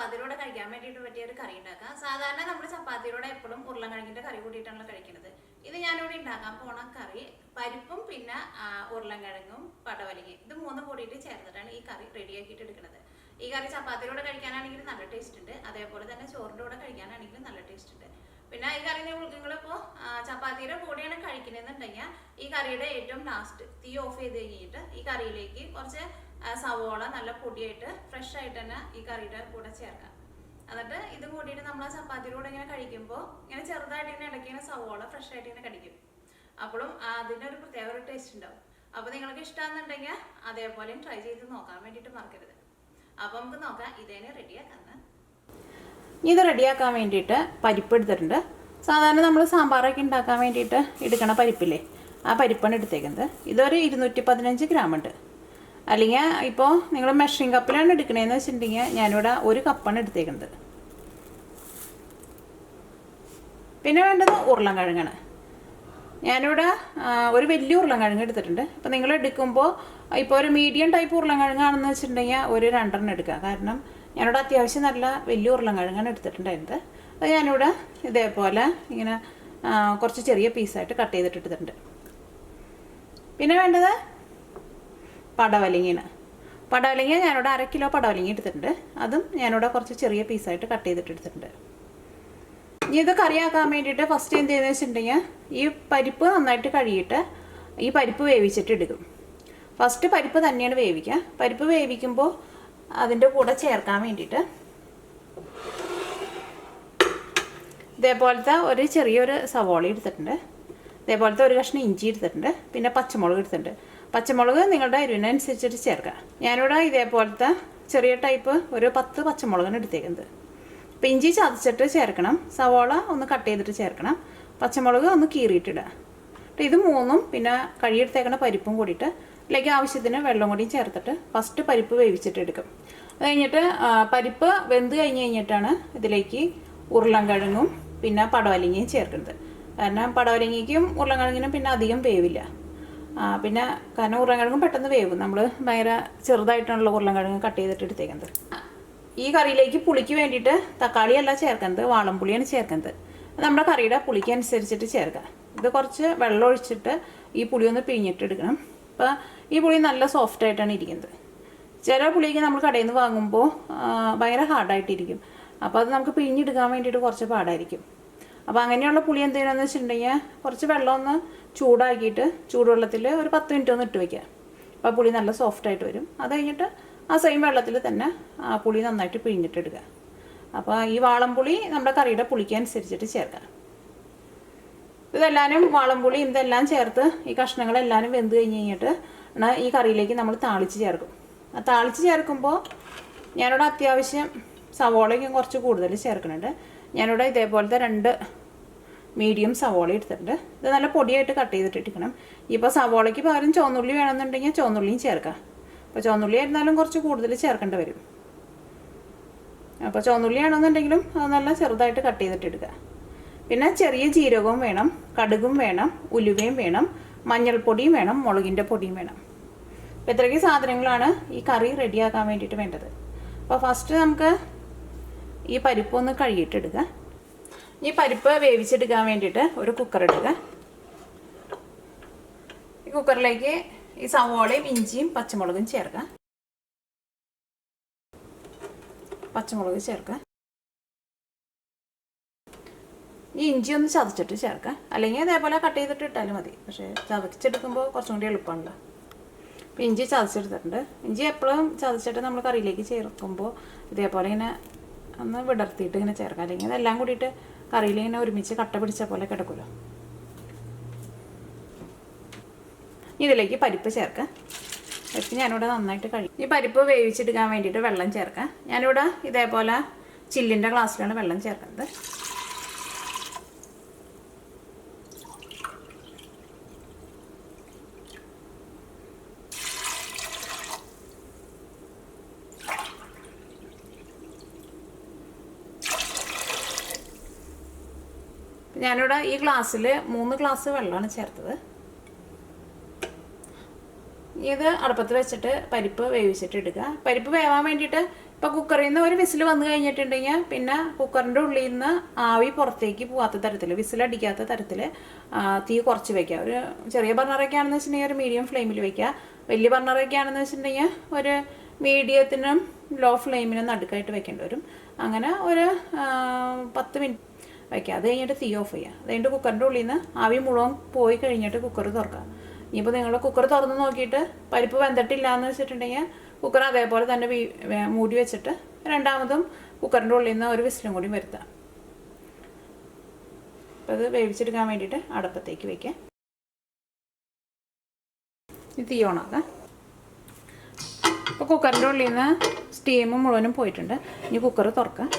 ചപ്പാത്തിയിലൂടെ കഴിക്കാൻ വേണ്ടിയിട്ട് പറ്റിയ ഒരു കറി ഉണ്ടാക്കാം. സാധാരണ നമ്മൾ ചപ്പാത്തിയിലൂടെ എപ്പോഴും ഉരുളൻകിഴങ്ങിന്റെ കറി കൂട്ടിയിട്ടാണല്ലോ കഴിക്കുന്നത്. ഇത് ഞാനിവിടെ ഉണ്ടാക്കാൻ പോണ കറി പരിപ്പും പിന്നെ ഉരുളൻകിഴങ്ങും പടവലങ്ങയും ഇത് മൂന്നും കൂടിയിട്ട് ചേർന്നിട്ടാണ് ഈ കറി റെഡിയാക്കിയിട്ട് എടുക്കുന്നത്. ഈ കറി ചപ്പാത്തിയിലൂടെ കഴിക്കാനാണെങ്കിൽ നല്ല ടേസ്റ്റ് ഉണ്ട്, അതേപോലെ തന്നെ ചോറിൻ്റെ കൂടെ കഴിക്കാനാണെങ്കിലും നല്ല ടേസ്റ്റ് ഉണ്ട്. പിന്നെ ഈ കറി നിങ്ങളിപ്പോൾ ചപ്പാത്തിയുടെ കൂടെയാണ് കഴിക്കുന്നതെന്നുണ്ടെങ്കിൽ ഈ കറിയുടെ ഏറ്റവും ലാസ്റ്റ് തീ ഓഫ് ചെയ്ത് കഴിഞ്ഞിട്ട് ഈ കറിയിലേക്ക് കുറച്ച് സവോള നല്ല പൊടിയായിട്ട് ഫ്രഷ് ആയിട്ട് തന്നെ ഈ കറിയുടെ കൂടെ ചേർക്കാം. എന്നിട്ട് ഇത് കൂടിയിട്ട് നമ്മൾ ആ ചപ്പാത്തിയിലൂടെ ഇങ്ങനെ കഴിക്കുമ്പോൾ ഇങ്ങനെ ചെറുതായിട്ട് ഇങ്ങനെ ഇടയ്ക്ക് ഇങ്ങനെ സവോള ഫ്രഷ് ആയിട്ട് ഇങ്ങനെ കടിക്കും. അപ്പോഴും അതിനൊരു പ്രത്യേക ഒരു ടേസ്റ്റ് ഉണ്ടാവും. അപ്പോൾ നിങ്ങൾക്ക് ഇഷ്ടമാണെന്നുണ്ടെങ്കിൽ അതേപോലെയും ട്രൈ ചെയ്ത് നോക്കാൻ വേണ്ടിയിട്ട് മറക്കരുത്. അപ്പോൾ നമുക്ക് നോക്കാം ഇതേനെ റെഡിയാക്കാന്ന്. ഇത് റെഡിയാക്കാൻ വേണ്ടിയിട്ട് പരിപ്പ് എടുത്തിട്ടുണ്ട്. സാധാരണ നമ്മൾ സാമ്പാറൊക്കെ ഉണ്ടാക്കാൻ വേണ്ടിയിട്ട് എടുക്കണ പരിപ്പില്ലേ, ആ പരിപ്പാണ് എടുത്തേക്കുന്നത്. ഇതൊരു 215 ഗ്രാം ഉണ്ട്. അല്ലെങ്കിൽ ഇപ്പോൾ നിങ്ങൾ മെഷറിംഗ് കപ്പിലാണ് എടുക്കണതെന്ന് വെച്ചിട്ടുണ്ടെങ്കിൽ ഞാനിവിടെ 1 കപ്പാണ് എടുത്തേക്കുന്നത്. പിന്നെ വേണ്ടത് ഉരുളൻകിഴങ്ങാണ്. ഞാനിവിടെ ഒരു വലിയ ഉരുളൻകിഴങ്ങ് എടുത്തിട്ടുണ്ട്. അപ്പോൾ നിങ്ങൾ എടുക്കുമ്പോൾ ഇപ്പോൾ ഒരു മീഡിയം ടൈപ്പ് ഉരുളൻകിഴങ്ങാണെന്ന് വെച്ചിട്ടുണ്ടെങ്കിൽ ഒരു 2 എണ്ണം എടുക്കുക. കാരണം ഞാനിവിടെ അത്യാവശ്യം നല്ല വലിയ ഉരുളൻകിഴങ്ങാണ് എടുത്തിട്ടുണ്ടായിരുന്നത്. അത് ഞാനിവിടെ ഇതേപോലെ ഇങ്ങനെ കുറച്ച് ചെറിയ പീസായിട്ട് കട്ട് ചെയ്തിട്ട് എടുത്തിട്ടുണ്ട്. പിന്നെ വേണ്ടത് പടവലങ്ങയാണ്. പടവലങ്ങ ഞാനിവിടെ 1/2 കിലോ പടവലങ്ങ എടുത്തിട്ടുണ്ട്. അതും ഞാനിവിടെ കുറച്ച് ചെറിയ പീസായിട്ട് കട്ട് ചെയ്തിട്ട് എടുത്തിട്ടുണ്ട്. ഇനി ഇത് കറിയാക്കാൻ വേണ്ടിയിട്ട് ഫസ്റ്റ് എന്ത് ചെയ്യുന്നത് വെച്ചിട്ടുണ്ടെങ്കിൽ ഈ പരിപ്പ് നന്നായിട്ട് കഴുകിയിട്ട് ഈ പരിപ്പ് വേവിച്ചിട്ട് എടുക്കും. ഫസ്റ്റ് പരിപ്പ് തന്നെയാണ് വേവിക്കുക. പരിപ്പ് വേവിക്കുമ്പോൾ അതിൻ്റെ കൂടെ ചേർക്കാൻ വേണ്ടിയിട്ട് ഇതേപോലത്തെ ഒരു ചെറിയൊരു സവോള എടുത്തിട്ടുണ്ട്. ഇതേപോലത്തെ ഒരു കഷ്ണം ഇഞ്ചി എടുത്തിട്ടുണ്ട്. പിന്നെ പച്ചമുളക് എടുത്തിട്ടുണ്ട്. പച്ചമുളക് നിങ്ങളുടെ എരിവിനനുസരിച്ചിട്ട് ചേർക്കുക. ഞാനിവിടെ ഇതേപോലത്തെ ചെറിയ ടൈപ്പ് ഒരു 10 പച്ചമുളകാണ് എടുത്തേക്കുന്നത്. അപ്പോൾ ഇഞ്ചി ചതച്ചിട്ട് ചേർക്കണം, സവോള ഒന്ന് കട്ട് ചെയ്തിട്ട് ചേർക്കണം, പച്ചമുളക് ഒന്ന് കീറിയിട്ടിടുക. ഇത് മൂന്നും പിന്നെ കഴുകിയെടുത്തേക്കണ പരിപ്പും കൂടിയിട്ട് ഇതിലേക്ക് ആവശ്യത്തിന് വെള്ളം കൂടി ചേർത്തിട്ട് ഫസ്റ്റ് പരിപ്പ് വേവിച്ചിട്ട് എടുക്കും. അത് കഴിഞ്ഞിട്ട് പരിപ്പ് വെന്ത് കഴിഞ്ഞിട്ടാണ് ഇതിലേക്ക് ഉരുളൻകിഴങ്ങും പിന്നെ പടവലങ്ങയും ചേർക്കുന്നത്. കാരണം പടവലങ്ങയ്ക്കും ഉരുളൻകിഴങ്ങിനും പിന്നെ അധികം വേവില്ല. പിന്നെ കാരണം ഉരുളൻകിഴങ്ങും പെട്ടെന്ന് വേവും. നമ്മൾ ഭയങ്കര ചെറുതായിട്ടാണല്ലോ ഉരുളൻകിഴങ്ങ് കട്ട് ചെയ്തിട്ട് എടുത്തേക്കുന്നത്. ഈ കറിയിലേക്ക് പുളിക്ക് വേണ്ടിയിട്ട് തക്കാളിയല്ല ചേർക്കുന്നത്, വാളംപുളിയാണ് ചേർക്കുന്നത്. നമ്മുടെ കറിയുടെ പുളിക്ക് അനുസരിച്ചിട്ട് ചേർക്കുക. ഇത് കുറച്ച് വെള്ളം ഒഴിച്ചിട്ട് ഈ പുളി ഒന്ന് പിഴിഞ്ഞിട്ട് എടുക്കണം. അപ്പോൾ ഈ പുളി നല്ല സോഫ്റ്റായിട്ടാണ് ഇരിക്കുന്നത്. ചില പുളിയൊക്കെ നമ്മൾ കടയിൽ നിന്ന് വാങ്ങുമ്പോൾ ഭയങ്കര ഹാർഡായിട്ടിരിക്കും. അപ്പോൾ അത് നമുക്ക് പിഴിഞ്ഞെടുക്കാൻ വേണ്ടിയിട്ട് കുറച്ച് പാടായിരിക്കും. അപ്പോൾ അങ്ങനെയുള്ള പുളി എന്ത് ചെയ്യണമെന്ന് വെച്ചിട്ടുണ്ടെങ്കിൽ കുറച്ച് വെള്ളം ഒന്ന് ചൂടാക്കിയിട്ട് ചൂടുവെള്ളത്തിൽ ഒരു 10 മിനിറ്റ് ഒന്ന് ഇട്ട് വയ്ക്കുക. അപ്പോൾ പുളി നല്ല സോഫ്റ്റായിട്ട് വരും. അത് കഴിഞ്ഞിട്ട് ആ സെയിം വെള്ളത്തിൽ തന്നെ ആ പുളി നന്നായിട്ട് പിഴിഞ്ഞിട്ടെടുക്കുക. അപ്പോൾ ഈ വാളംപുളി നമ്മുടെ കറിയുടെ പുളിക്ക് അനുസരിച്ചിട്ട് ചേർക്കുക. ഇതെല്ലാവരും വാളംപുളി ഇതെല്ലാം ചേർത്ത് ഈ കഷ്ണങ്ങളെല്ലാവരും വെന്ത് കഴിഞ്ഞിട്ട് ഈ കറിയിലേക്ക് നമ്മൾ താളിച്ച് ചേർക്കും. ആ താളിച്ച് ചേർക്കുമ്പോൾ ഞാനിവിടെ അത്യാവശ്യം സവോളയ്ക്കും കുറച്ച് കൂടുതൽ ചേർക്കുന്നുണ്ട്. ഞാനിവിടെ ഇതേപോലത്തെ 2 മീഡിയം സവോള എടുത്തിട്ടുണ്ട്. ഇത് നല്ല പൊടിയായിട്ട് കട്ട് ചെയ്തിട്ട് എടുക്കണം. ഇപ്പോൾ സവോളയ്ക്ക് പകരം ചുവന്നുള്ളി വേണമെന്നുണ്ടെങ്കിൽ ചുവന്നുള്ളിയും ചേർക്കാം. അപ്പോൾ ചുവന്നുള്ളി ആയിരുന്നാലും കുറച്ച് കൂടുതൽ ചേർക്കേണ്ടി വരും. അപ്പോൾ ചുവന്നുള്ളി ആണെന്നുണ്ടെങ്കിലും അത് നല്ല ചെറുതായിട്ട് കട്ട് ചെയ്തിട്ട് എടുക്കുക. പിന്നെ ചെറിയ ജീരകവും വേണം, കടുകും വേണം, ഉലുവയും വേണം, മഞ്ഞൾപ്പൊടിയും വേണം, മുളകിൻ്റെ പൊടിയും വേണം. അപ്പോൾ ഇത്രയ്ക്ക് സാധനങ്ങളാണ് ഈ കറി റെഡിയാക്കാൻ വേണ്ടിയിട്ട് വേണ്ടത്. അപ്പോൾ ഫസ്റ്റ് നമുക്ക് ഈ പരിപ്പ് ഒന്ന് കഴുകിയിട്ടെടുക്കുക. ഈ പരിപ്പ് വേവിച്ചെടുക്കാൻ വേണ്ടിയിട്ട് ഒരു കുക്കർ എടുക്കുക. ഈ കുക്കറിലേക്ക് ഈ സവോളയും ഇഞ്ചിയും പച്ചമുളകും ചേർക്കുക. പച്ചമുളക് ചേർക്കുക. ഈ ഇഞ്ചി ഒന്ന് ചതച്ചിട്ട് ചേർക്കുക. അല്ലെങ്കിൽ അതേപോലെ കട്ട് ചെയ്തിട്ട് ഇട്ടാലും മതി. പക്ഷേ ചതച്ചെടുക്കുമ്പോൾ കുറച്ചും കൂടി എളുപ്പമുണ്ടല്ലോ. അപ്പോൾ ഇഞ്ചി ചതച്ചെടുത്തിട്ടുണ്ട്. ഇഞ്ചി എപ്പോഴും ചതച്ചിട്ട് നമ്മൾ കറിയിലേക്ക് ചേർക്കുമ്പോൾ ഇതേപോലെ ഇങ്ങനെ ഒന്ന് വിടർത്തിയിട്ട് ഇങ്ങനെ ചേർക്കുക. അല്ലെങ്കിൽ അതെല്ലാം കൂടിയിട്ട് കറിയിൽ ഇങ്ങനെ ഒരുമിച്ച് കട്ട പിടിച്ച പോലെ കിടക്കുമല്ലോ. ഇതിലേക്ക് പരിപ്പ് ചേർക്കുക. പരിപ്പ് ഞാനിവിടെ നന്നായിട്ട് കഴിയും. ഈ പരിപ്പ് വേവിച്ചെടുക്കാൻ വേണ്ടിയിട്ട് വെള്ളം ചേർക്കുക. ഞാനിവിടെ ഇതേപോലെ ചില്ലിൻ്റെ ഗ്ലാസ്സിലാണ് വെള്ളം ചേർക്കുന്നത്. ഞാനിവിടെ ഈ ഗ്ലാസ്സിൽ 3 ഗ്ലാസ് വെള്ളമാണ് ചേർത്തത്. ഇത് അടുപ്പത്ത് വെച്ചിട്ട് പരിപ്പ് വേവിച്ചിട്ട് എടുക്കുക. പരിപ്പ് വേവാൻ വേണ്ടിയിട്ട് ഇപ്പോൾ കുക്കറിൽ നിന്ന് ഒരു വിസിൽ വന്നു കഴിഞ്ഞിട്ടുണ്ടെങ്കിൽ പിന്നെ കുക്കറിൻ്റെ ഉള്ളിൽ നിന്ന് ആവി പുറത്തേക്ക് പോകാത്ത തരത്തിൽ, വിസിലടിക്കാത്ത തരത്തിൽ തീ കുറച്ച് വയ്ക്കുക. ഒരു ചെറിയ ബർണറൊക്കെ ആണെന്ന് വെച്ചിട്ടുണ്ടെങ്കിൽ ഒരു മീഡിയം ഫ്ലെയിമിൽ വയ്ക്കുക. വലിയ ബർണറൊക്കെ ആണെന്ന് വെച്ചിട്ടുണ്ടെങ്കിൽ ഒരു മീഡിയത്തിനും ലോ ഫ്ലെയിമിനും നടുക്കായിട്ട് വെക്കേണ്ടി വരും. അങ്ങനെ ഒരു 10 മിനിറ്റ് വയ്ക്കുക. അത് കഴിഞ്ഞിട്ട് തീ ഓഫ് ചെയ്യുക. അത് കഴിഞ്ഞിട്ട് കുക്കറിൻ്റെ ഉള്ളിൽ നിന്ന് ആവി മുഴുവൻ പോയി കഴിഞ്ഞിട്ട് കുക്കർ തുറക്കുക. ഇനിയിപ്പോൾ നിങ്ങൾ കുക്കർ തുറന്ന് നോക്കിയിട്ട് പരിപ്പ് വെന്തിട്ടില്ല എന്ന് വെച്ചിട്ടുണ്ടെങ്കിൽ കുക്കർ അതേപോലെ തന്നെ മൂടി വെച്ചിട്ട് രണ്ടാമതും കുക്കറിൻ്റെ ഉള്ളിൽ നിന്ന് ഒരു വിസിലും കൂടി വരുത്താം. അപ്പോൾ അത് വേവിച്ചെടുക്കാൻ വേണ്ടിയിട്ട് അടുപ്പത്തേക്ക് വയ്ക്കുക. തീ ഓണാക്കാം. ഇപ്പോൾ കുക്കറിൻ്റെ ഉള്ളിൽ നിന്ന് സ്റ്റീം മുഴുവനും പോയിട്ടുണ്ട്. ഇനി കുക്കർ തുറക്കാം.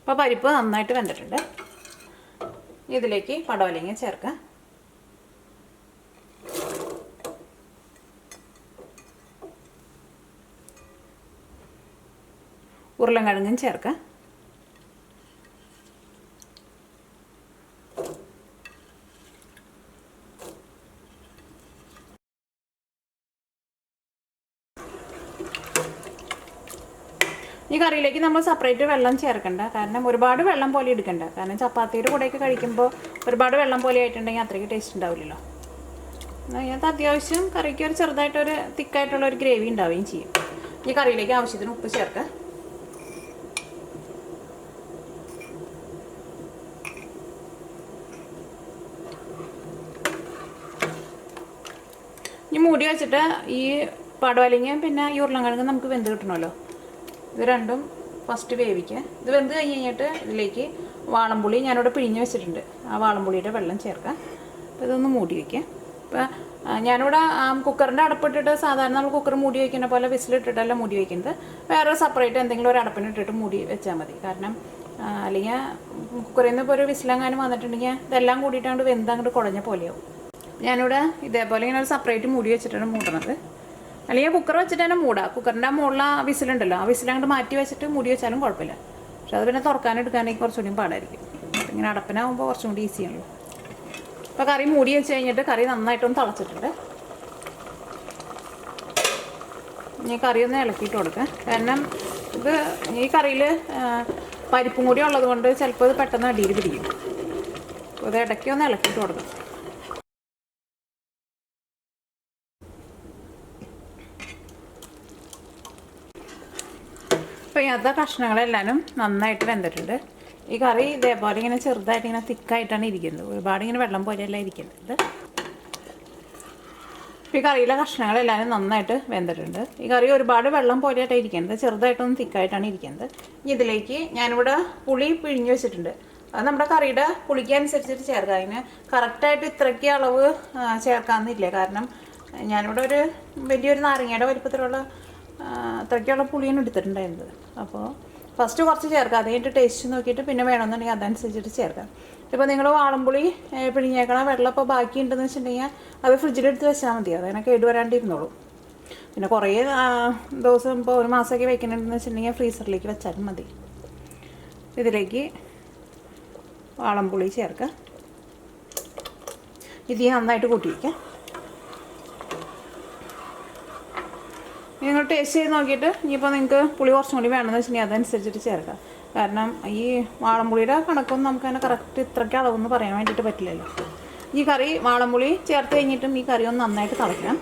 അപ്പോൾ പരിപ്പ് നന്നായിട്ട് വെന്തിട്ടുണ്ട്. ഇതിലേക്ക് പടവലങ്ങ ചേർക്കാം. ഉരുളൻകിഴങ്ങും ചേർക്കാം. ഈ കറിയിലേക്ക് നമ്മൾ സെപ്പറേറ്റ് വെള്ളം ചേർക്കണ്ട. കാരണം ഒരുപാട് വെള്ളം പോലെ എടുക്കണ്ട. കാരണം ചപ്പാത്തിയുടെ കൂടെയൊക്കെ കഴിക്കുമ്പോൾ ഒരുപാട് വെള്ളം പോലെ ആയിട്ടുണ്ടെങ്കിൽ അത്രയ്ക്ക് ടേസ്റ്റ് ഉണ്ടാവില്ലല്ലോ. അതിനകത്ത് അത്യാവശ്യം കറിക്ക് ഒരു ചെറുതായിട്ടൊരു തിക്കായിട്ടുള്ള ഒരു ഗ്രേവി ഉണ്ടാവുകയും ചെയ്യും. ഈ കറിയിലേക്ക് ആവശ്യത്തിന് ഉപ്പ് ചേർക്കാം. ഇനി മൂടി വെച്ചിട്ട് ഈ പടവലങ്ങയും പിന്നെ ഈ ഉരുളൻകിഴങ്ങും നമുക്ക് വെന്ത് കിട്ടണമല്ലോ. ഇത് രണ്ടും ഫസ്റ്റ് വേവിക്കുക. ഇത് വെന്ത് കഴിഞ്ഞ് കഴിഞ്ഞിട്ട് ഇതിലേക്ക് വാളംപുളി ഞാനിവിടെ പിഴിഞ്ഞ് വെച്ചിട്ടുണ്ട്. ആ വാളംപുളിയുടെ വെള്ളം ചേർക്കാം. അപ്പോൾ ഇതൊന്ന് മൂടി വയ്ക്കുക. ഇപ്പോൾ ഞാനിവിടെ കുക്കറിൻ്റെ അടപ്പിട്ടിട്ട് സാധാരണ നമ്മൾ കുക്കർ മൂടി വയ്ക്കുന്ന പോലെ വിസിലിട്ടിട്ടല്ല മൂടി വയ്ക്കുന്നത്. വേറെ സെപ്പറേറ്റ് എന്തെങ്കിലും ഒരു അടപ്പിനിട്ടിട്ട് മൂടി വെച്ചാൽ മതി. കാരണം അല്ലെങ്കിൽ കുക്കറിൽ നിന്ന് ഇപ്പോൾ ഒരു വിസിലെങ്ങാനും വന്നിട്ടുണ്ടെങ്കിൽ ഇതെല്ലാം കൂടിയിട്ട് അങ്ങോട്ട് വെന്ത് അങ്ങോട്ട് കുഴഞ്ഞ പോലെയാവും. ഞാനിവിടെ ഇതേപോലെ ഇങ്ങനെ ഒരു സെപ്പറേറ്റ് മൂടി വെച്ചിട്ടാണ് മൂടണത്. അല്ലെങ്കിൽ കുക്കർ വെച്ചിട്ട് തന്നെ മൂടാം. കുക്കറിൻ്റെ മുകളിൽ ആ വിസിലുണ്ടല്ലോ, ആ വിസിലങ്ങോട്ട് മാറ്റി വെച്ചിട്ട് മൂടി വെച്ചാലും കുഴപ്പമില്ല. പക്ഷെ അത് പിന്നെ തുറക്കാനെടുക്കാനൊക്കെ കുറച്ചുകൂടി പാടായിരിക്കും. ഇങ്ങനെ അടപ്പനാകുമ്പോൾ കുറച്ചും കൂടി ഈസിയാണല്ലോ. അപ്പോൾ കറി മൂടി വെച്ച് കഴിഞ്ഞിട്ട് കറി നന്നായിട്ടൊന്ന് തിളച്ചിട്ടുണ്ട്. ഇനി കറി ഒന്ന് ഇളക്കിയിട്ട് കൊടുക്കാം. കാരണം ഇത് ഈ കറിയിൽ പരിപ്പും കൂടി ഉള്ളത് കൊണ്ട് ചിലപ്പോൾ ഇത് പെട്ടെന്ന് അടിയിൽ പിടിക്കും. അപ്പോൾ ഇത് ഇടയ്ക്ക് ഒന്ന് ഇളക്കിയിട്ട് കൊടുക്കാം. അപ്പോൾ ഇതിനകത്തെ കഷ്ണങ്ങളെല്ലാവരും നന്നായിട്ട് വെന്തിട്ടുണ്ട്. ഈ കറി ഇതേപോലെ ഇങ്ങനെ ചെറുതായിട്ട് ഇങ്ങനെ തിക്കായിട്ടാണ് ഇരിക്കുന്നത്. ഒരുപാട് ഇങ്ങനെ വെള്ളം പോലെയല്ല ഇരിക്കുന്നത്. ഈ കറിയിലെ കഷ്ണങ്ങളെല്ലാവരും നന്നായിട്ട് വെന്തിട്ടുണ്ട്. ഈ കറി ഒരുപാട് വെള്ളം പോലെയായിട്ടാണ് ഇരിക്കുന്നത്. ചെറുതായിട്ടൊന്നും തിക്കായിട്ടാണ് ഇരിക്കുന്നത്. ഇതിലേക്ക് ഞാനിവിടെ പുളി പിഴിഞ്ഞ് വെച്ചിട്ടുണ്ട്. അത് നമ്മുടെ കറിയുടെ പുളിക്ക് അനുസരിച്ചിട്ട് ചേർക്കാം. അതിന് കറക്റ്റായിട്ട് ഇത്രയ്ക്ക് അളവ് ചേർക്കാമെന്നില്ല. കാരണം ഞാനിവിടെ ഒരു വലിയൊരു നാരങ്ങയുടെ വലിപ്പത്തിലുള്ള അത്രയ്ക്കുള്ള പുളിയാണ് എടുത്തിട്ടുണ്ടായിരുന്നത്. അപ്പോൾ ഫസ്റ്റ് കുറച്ച് ചേർക്കാം. അത് കഴിഞ്ഞിട്ട് ടേസ്റ്റ് നോക്കിയിട്ട് പിന്നെ വേണമെന്നുണ്ടെങ്കിൽ അതനുസരിച്ചിട്ട് ചേർക്കാം. ഇപ്പോൾ നിങ്ങൾ വാളംപുളി പിഴിഞ്ഞേക്കണ വെള്ളം ഇപ്പോൾ ബാക്കി ഉണ്ടെന്ന് വെച്ചിട്ടുണ്ടെങ്കിൽ അത് ഫ്രിഡ്ജിലെടുത്ത് വെച്ചാൽ മതി. അതങ്ങനെ കേടുവരാണ്ടിരുന്നോളൂ. പിന്നെ കുറേ ദിവസം ഇപ്പോൾ ഒരു മാസമൊക്കെ വെക്കുന്നുണ്ടെന്ന് വെച്ചിട്ടുണ്ടെങ്കിൽ ഫ്രീസറിലേക്ക് വെച്ചാലും മതി. ഇതിലേക്ക് വാളംപുളി ചേർക്കുക. ഇത് നന്നായിട്ട് കൂട്ടി വയ്ക്കുക. നിങ്ങൾ ടേസ്റ്റ് ചെയ്ത് നോക്കിയിട്ട് ഇനിയിപ്പോൾ നിങ്ങൾക്ക് പുളി കുറച്ചും കൂടി വേണമെന്ന് വെച്ചിട്ടുണ്ടെങ്കിൽ അതനുസരിച്ചിട്ട് ചേർക്കാം. കാരണം ഈ വാളംപുളിയുടെ കണക്കൊന്നും നമുക്ക് അതിനെ കറക്റ്റ് ഇത്രയ്ക്ക് അളവൊന്നും പറയാൻ വേണ്ടിയിട്ട് പറ്റില്ലല്ലോ. ഈ കറി വാളംപുളി ചേർത്ത് കഴിഞ്ഞിട്ടും ഈ കറി ഒന്ന് നന്നായിട്ട് തിളയ്ക്കണം.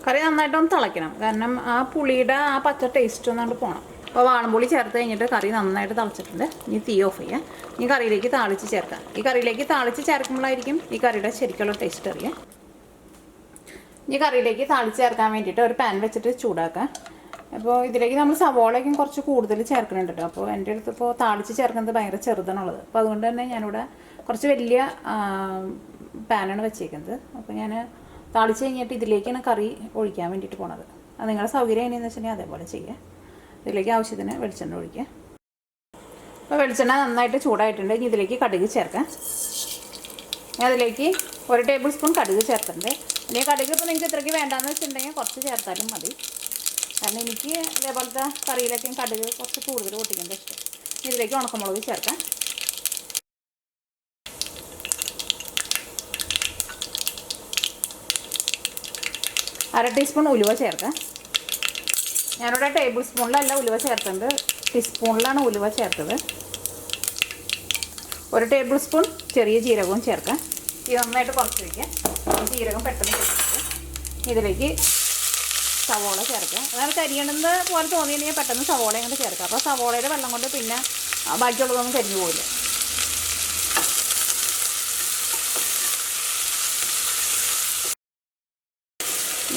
കറി നന്നായിട്ടൊന്ന് തിളയ്ക്കണം. കാരണം ആ പുളിയുടെ ആ പച്ച ടേസ്റ്റ് ഒന്നാണ്ട് പോകണം. അപ്പോൾ വാളംപുളി ചേർത്ത് കഴിഞ്ഞിട്ട് കറി നന്നായിട്ട് തിളച്ചിട്ടുണ്ട്. ഇനി തീ ഓഫ് ചെയ്യാം. ഈ കറിയിലേക്ക് താളിച്ച് ചേർക്കാം. ഈ കറിയിലേക്ക് താളിച്ച് ചേർക്കുമ്പോഴായിരിക്കും ഈ കറിയുടെ ശരിക്കുള്ള ടേസ്റ്റ് അറിയാം. ഈ കറിയിലേക്ക് താളിച്ച് ചേർക്കാൻ വേണ്ടിയിട്ട് ഒരു പാൻ വെച്ചിട്ട് ചൂടാക്കാം. അപ്പോൾ ഇതിലേക്ക് നമ്മൾ സവോളയ്ക്കും കുറച്ച് കൂടുതൽ ചേർക്കുന്നുണ്ട് കേട്ടോ. അപ്പോൾ എൻ്റെ അടുത്ത് ഇപ്പോൾ താളിച്ച് ചേർക്കുന്നത് ഭയങ്കര ചെറുതാണുള്ളത്. അപ്പോൾ അതുകൊണ്ട് തന്നെ ഞാനിവിടെ കുറച്ച് വലിയ പാനാണ് വെച്ചേക്കുന്നത്. അപ്പോൾ ഞാൻ താളിച്ച് കഴിഞ്ഞിട്ട് ഇതിലേക്കാണ് കറി ഒഴിക്കാൻ വേണ്ടിയിട്ട് പോണത്. അത് നിങ്ങളുടെ സൗകര്യം എങ്ങനെയാണെന്ന് വെച്ചിട്ടുണ്ടെങ്കിൽ അതേപോലെ ചെയ്യുക. ഇതിലേക്ക് ആവശ്യത്തിന് വെളിച്ചെണ്ണ ഒഴിക്കുക. അപ്പോൾ വെളിച്ചെണ്ണ നന്നായിട്ട് ചൂടായിട്ടുണ്ട്. ഇനി ഇതിലേക്ക് കടുക് ചേർക്കാം. ഞാൻ അതിലേക്ക് 1 ടേബിൾ സ്പൂൺ കടുക് ചേർത്തിട്ടുണ്ട്. ഇനി കടുക് ഇപ്പോൾ നിങ്ങൾക്ക് ഇത്രയ്ക്ക് വേണ്ടാന്ന് വെച്ചിട്ടുണ്ടെങ്കിൽ കുറച്ച് ചേർത്താലും മതി. കാരണം എനിക്ക് ഇതേപോലത്തെ കറിയിലൊക്കെ കടുക് കുറച്ച് കൂടുതൽ പൊട്ടിക്കുന്നത് ഇഷ്ടം. ഇതിലേക്ക് ഉണക്കമുളക് ചേർക്കാം. അര ടീസ്പൂൺ ഉലുവ ചേർക്കാം. ഞാനിവിടെ ടേബിൾ സ്പൂണിലല്ല ഉലുവ ചേർക്കുന്നത്, ടീസ്പൂണിലാണ് ഉലുവ ചേർത്തത്. 1 ടേബിൾ സ്പൂൺ ചെറിയ ജീരകവും ചേർക്കാം. ഇത് നന്നായിട്ട് കുറച്ച് വയ്ക്കാം. ജീരകം പെട്ടെന്ന് ചേർക്കാം. ഇതിലേക്ക് സവോള ചേർക്കാം. അതായത് കരിയണമെന്ന് പോലെ തോന്നിയിട്ടുണ്ടെങ്കിൽ പെട്ടെന്ന് സവോള അങ്ങോട്ട് ചേർക്കാം. അപ്പോൾ സവോളയുടെ വെള്ളം കൊണ്ട് പിന്നെ ബാക്കിയുള്ളതൊന്നും കരിഞ്ഞു പോകില്ല.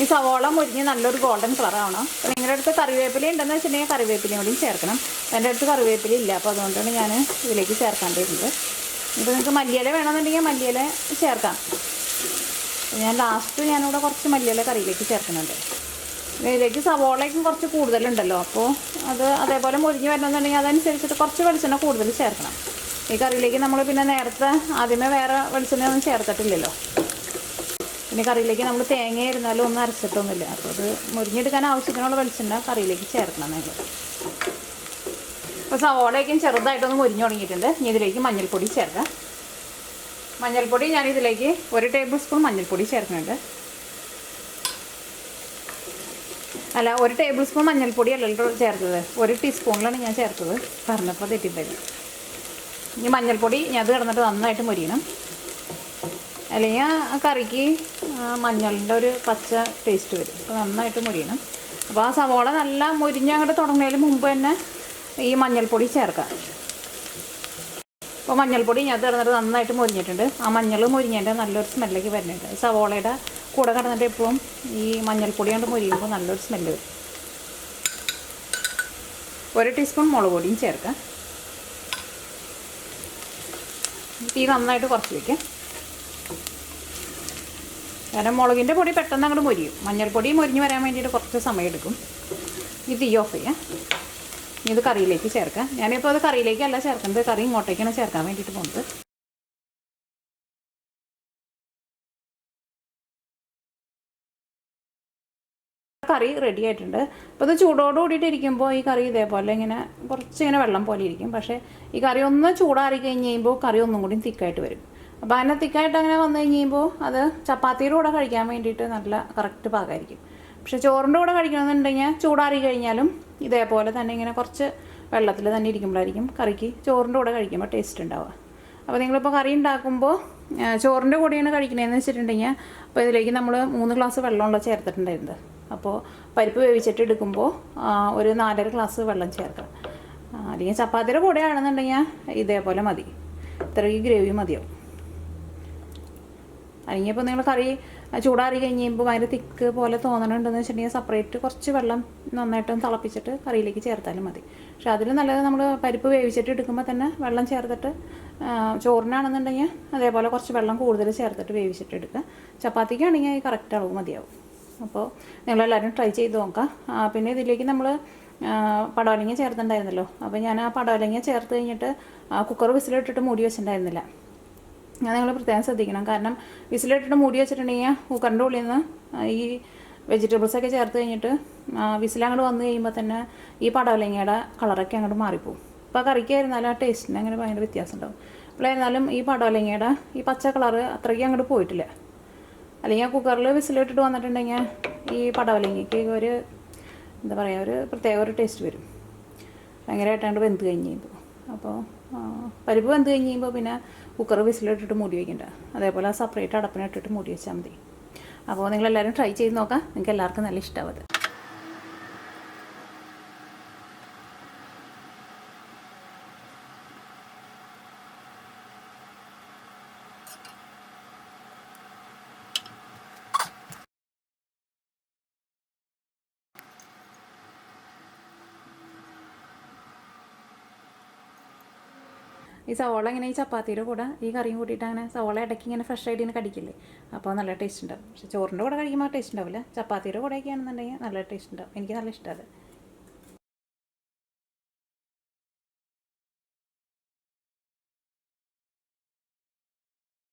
ഈ സവോള മുരിഞ്ഞ് നല്ലൊരു ഗോൾഡൻ കളറാവണം. അപ്പോൾ നിങ്ങളുടെ അടുത്ത് കറിവേപ്പില ഉണ്ടെന്ന് വെച്ചിട്ടുണ്ടെങ്കിൽ കറിവേപ്പിലയും കൂടിയും ചേർക്കണം. എൻ്റെ അടുത്ത് കറിവേപ്പില ഇല്ല, അപ്പോൾ അതുകൊണ്ടാണ് ഞാൻ ഇതിലേക്ക് ചേർക്കാണ്ടിരുന്നത്. ഇപ്പോൾ നിങ്ങൾക്ക് മല്ലിയില വേണമെന്നുണ്ടെങ്കിൽ മല്ലിയില ചേർക്കാം. ഞാൻ ഞാനിവിടെ കുറച്ച് മല്ലിയില കറിയിലേക്ക് ചേർക്കുന്നുണ്ട്. ഇതിലേക്ക് സവോളയ്ക്കും കുറച്ച് കൂടുതലുണ്ടല്ലോ, അപ്പോൾ അതേപോലെ മുരിഞ്ഞ് വരണമെന്നുണ്ടെങ്കിൽ അതനുസരിച്ചിട്ട് കുറച്ച് വെളിച്ചെണ്ണ കൂടുതൽ ചേർക്കണം. ഈ കറിയിലേക്ക് നമ്മൾ പിന്നെ നേരത്തെ ആദ്യമേ വേറെ വെളിച്ചെണ്ണ ഒന്നും ചേർത്തിട്ടില്ലല്ലോ. പിന്നെ കറിയിലേക്ക് നമ്മൾ തേങ്ങ ഇരുന്നാലും ഒന്നും അരച്ചിട്ടൊന്നുമില്ല. അപ്പോൾ അത് മുരിഞ്ഞെടുക്കാൻ ആവശ്യത്തിനുള്ള വെളിച്ചെണ്ണ കറിയിലേക്ക് ചേർക്കണം നിങ്ങൾ. അപ്പോൾ സവോളയ്ക്കും ചെറുതായിട്ടൊന്ന് മുരിഞ്ഞു തുടങ്ങിയിട്ടുണ്ട്. ഇനി ഇതിലേക്ക് മഞ്ഞൾപ്പൊടി ചേർക്കാം. മഞ്ഞൾപ്പൊടി ഞാനിതിലേക്ക് 1 ടേബിൾ സ്പൂൺ മഞ്ഞൾപ്പൊടി ചേർക്കുന്നുണ്ട്. അല്ല, 1 ടേബിൾ സ്പൂൺ മഞ്ഞൾപ്പൊടി അല്ലല്ലോ ചേർത്തത്, 1 ടീസ്പൂണിലാണ് ഞാൻ ചേർത്തത്. പറഞ്ഞപ്പോൾ തെറ്റിപ്പോയി. ഇനി മഞ്ഞൾപ്പൊടി അത് കിടന്നിട്ട് നന്നായിട്ട് മുരിയണം. അല്ലെങ്കിൽ കറിക്ക് മഞ്ഞളിൻ്റെ ഒരു പച്ച ടേസ്റ്റ് വരും. അപ്പോൾ നന്നായിട്ട് മുരിയണം. അപ്പോൾ ആ സവോള നല്ല മുരിഞ്ഞ് അങ്ങോട്ട് തുടങ്ങുന്നതിന് മുമ്പ് തന്നെ ഈ മഞ്ഞൾപ്പൊടി ചേർക്കാം. അപ്പോൾ മഞ്ഞൾപ്പൊടി അത് കിടന്നിട്ട് നന്നായിട്ട് മുരിഞ്ഞിട്ടുണ്ട്. ആ മഞ്ഞൾ മുരിഞ്ഞതിൻ്റെ നല്ലൊരു സ്മെല്ലൊക്കെ വരുന്നുണ്ട്. സവോളയുടെ കൂടെ കിടന്നിട്ട് എപ്പോഴും ഈ മഞ്ഞൾപ്പൊടി കൊണ്ട് മുരിയുമ്പോൾ നല്ലൊരു സ്മെല്ല് വരും. 1 ടീസ്പൂൺ മുളക് പൊടിയും ചേർക്കാം. തീ നന്നായിട്ട് കുറച്ച് വയ്ക്കാം. കാരണം മുളകിൻ്റെ പൊടി പെട്ടെന്ന് അങ്ങോട്ട് മുരിയും. മഞ്ഞൾപ്പൊടി മുരിഞ്ഞ് വരാൻ വേണ്ടിയിട്ട് കുറച്ച് സമയം എടുക്കും. ഈ തീ ഓഫ് ചെയ്യാം. ഇത് കറിയിലേക്ക് ചേർക്കാം. ഞാനിപ്പോൾ അത് കറിയിലേക്കല്ല ചേർക്കുന്നത്, കറി ഇങ്ങോട്ടേക്കാണ് ചേർക്കാൻ വേണ്ടിയിട്ട് പോകുന്നത്. കറി റെഡി ആയിട്ടുണ്ട്. അപ്പോൾ ഇത് ചൂടോട് കൂടിയിട്ട് ഇരിക്കുമ്പോൾ ഈ കറി ഇതേപോലെ ഇങ്ങനെ കുറച്ചിങ്ങനെ വെള്ളം പോലെ ഇരിക്കും. പക്ഷേ ഈ കറി ഒന്ന് ചൂടാറി കഴിഞ്ഞ് കഴിയുമ്പോൾ കറി ഒന്നും കൂടി തിക്കായിട്ട് വരും. അപ്പോൾ അങ്ങനെ തിക്കായിട്ട് അങ്ങനെ വന്നു കഴിയുമ്പോൾ അത് ചപ്പാത്തിയുടെ കൂടെ കഴിക്കാൻ വേണ്ടിയിട്ട് നല്ല കറക്റ്റ് പാകമായിരിക്കും. പക്ഷേ ചോറിൻ്റെ കൂടെ കഴിക്കണമെന്നുണ്ടെങ്കിൽ ചൂടാറി കഴിഞ്ഞാലും ഇതേപോലെ തന്നെ ഇങ്ങനെ കുറച്ച് വെള്ളത്തിൽ തന്നെ ഇരിക്കുമ്പോഴായിരിക്കും കറിക്ക് ചോറിൻ്റെ കൂടെ കഴിക്കുമ്പോൾ ടേസ്റ്റ് ഉണ്ടാവുക. അപ്പോൾ നിങ്ങളിപ്പോൾ കറി ഉണ്ടാക്കുമ്പോൾ ചോറിൻ്റെ കൂടെയാണ് കഴിക്കണതെന്ന് വെച്ചിട്ടുണ്ടെങ്കിൽ അപ്പോൾ ഇതിലേക്ക് നമ്മൾ 3 ഗ്ലാസ് വെള്ളമുള്ള ചേർത്തിട്ടുണ്ടായിരുന്നത്. അപ്പോൾ പരിപ്പ് വേവിച്ചിട്ട് എടുക്കുമ്പോൾ ഒരു 4.5 ഗ്ലാസ് വെള്ളം ചേർക്കാം. അല്ലെങ്കിൽ ചപ്പാത്തിയുടെ കൂടെ ആണെന്നുണ്ടെങ്കിൽ ഇതേപോലെ മതി, ഇത്രയും ഗ്രേവി മതിയാവും. അല്ലെങ്കിൽ ഇപ്പോൾ നിങ്ങൾ കറി ചൂടാറി കഴിഞ്ഞ് കഴിയുമ്പോൾ ഭയങ്കര തിക്ക് പോലെ തോന്നണുണ്ടെന്ന് വെച്ചിട്ടുണ്ടെങ്കിൽ സെപ്പറേറ്റ് കുറച്ച് വെള്ളം നന്നായിട്ടൊന്ന് തിളപ്പിച്ചിട്ട് കറിയിലേക്ക് ചേർത്താലും മതി. പക്ഷേ അതിൽ നല്ലത് നമ്മൾ പരിപ്പ് വേവിച്ചിട്ട് എടുക്കുമ്പോൾ തന്നെ വെള്ളം ചേർത്തിട്ട് ചോറിനാണെന്നുണ്ടെങ്കിൽ അതേപോലെ കുറച്ച് വെള്ളം കൂടുതൽ ചേർത്തിട്ട് വേവിച്ചിട്ട് എടുക്കുക. ചപ്പാത്തിക്കാണെങ്കിൽ കറക്റ്റ് അളവ് മതിയാവും. അപ്പോൾ നിങ്ങളെല്ലാവരും ട്രൈ ചെയ്ത് നോക്കാം. പിന്നെ ഇതിലേക്ക് നമ്മൾ പടവലങ്ങ ചേർത്തിട്ടുണ്ടായിരുന്നല്ലോ. അപ്പോൾ ഞാൻ ആ പടവലങ്ങ ചേർത്ത് കഴിഞ്ഞിട്ട് കുക്കർ വിസിലിട്ടിട്ട് മൂടി വെച്ചിട്ടുണ്ടായിരുന്നില്ല. ഞാൻ നിങ്ങൾ പ്രത്യേകം ശ്രദ്ധിക്കണം. കാരണം വിസിലിട്ടിട്ട് മൂടി വെച്ചിട്ടുണ്ടെങ്കിൽ കുക്കറിൻ്റെ ഉള്ളിൽ നിന്ന് ഈ വെജിറ്റബിൾസൊക്കെ ചേർത്ത് കഴിഞ്ഞിട്ട് വിസിലങ്ങോട്ട് വന്നു കഴിയുമ്പോൾ തന്നെ ഈ പടവലങ്ങയുടെ കളറൊക്കെ അങ്ങോട്ട് മാറിപ്പോവും. ഇപ്പോൾ കറിക്കായിരുന്നാലും ആ ടേസ്റ്റിന് അങ്ങനെ ഭയങ്കര വ്യത്യാസം ഉണ്ടാവും. അപ്പോഴായിരുന്നാലും ഈ പടവലങ്ങയുടെ ഈ പച്ച കളറ് അത്രയ്ക്ക് അങ്ങോട്ട് പോയിട്ടില്ല. അല്ലെങ്കിൽ ആ കുക്കറിൽ വിസിലിട്ടിട്ട് വന്നിട്ടുണ്ടെങ്കിൽ ഈ പടവലങ്ങയ്ക്ക് ഒരു എന്താ പറയുക, ഒരു പ്രത്യേക ഒരു ടേസ്റ്റ് വരും ഭയങ്കരമായിട്ടാണ്ട് വെന്ത് കഴിഞ്ഞ് കഴിയുമ്പോൾ. അപ്പോൾ പരിപ്പ് വെന്ത് കഴിഞ്ഞ് കഴിയുമ്പോൾ പിന്നെ കുക്കർ വിസിലിട്ടിട്ട് മൂടി വയ്ക്കണ്ട, അതേപോലെ സെപ്പറേറ്റ് അടപ്പിനിട്ടിട്ട് മൂടി വെച്ചാൽ മതി. അപ്പോൾ നിങ്ങളെല്ലാവരും ട്രൈ ചെയ്ത് നോക്കാം. നിങ്ങൾക്ക് എല്ലാവർക്കും നല്ല ഇഷ്ടമാവും. ഈ സവോള ഇങ്ങനെ ഈ ചപ്പാത്തിയുടെ കൂടെ ഈ കറിയും കൂട്ടിയിട്ട് അങ്ങനെ സവോള ഇടയ്ക്ക് ഇങ്ങനെ ഫ്രഷ് ആയിട്ട് ഇങ്ങനെ കടിക്കില്ലേ, അപ്പോൾ നല്ല ടേസ്റ്റ് ഉണ്ടാവും. പക്ഷേ ചോറിൻ്റെ കൂടെ കഴിക്കുമ്പോൾ ടേസ്റ്റ് ഉണ്ടാവില്ല. ചപ്പാത്തിയുടെ കൂടെയൊക്കെ ആണെന്നുണ്ടെങ്കിൽ നല്ല ടേസ്റ്റ് ഉണ്ടാവും. എനിക്ക് നല്ല ഇഷ്ടമാണ്.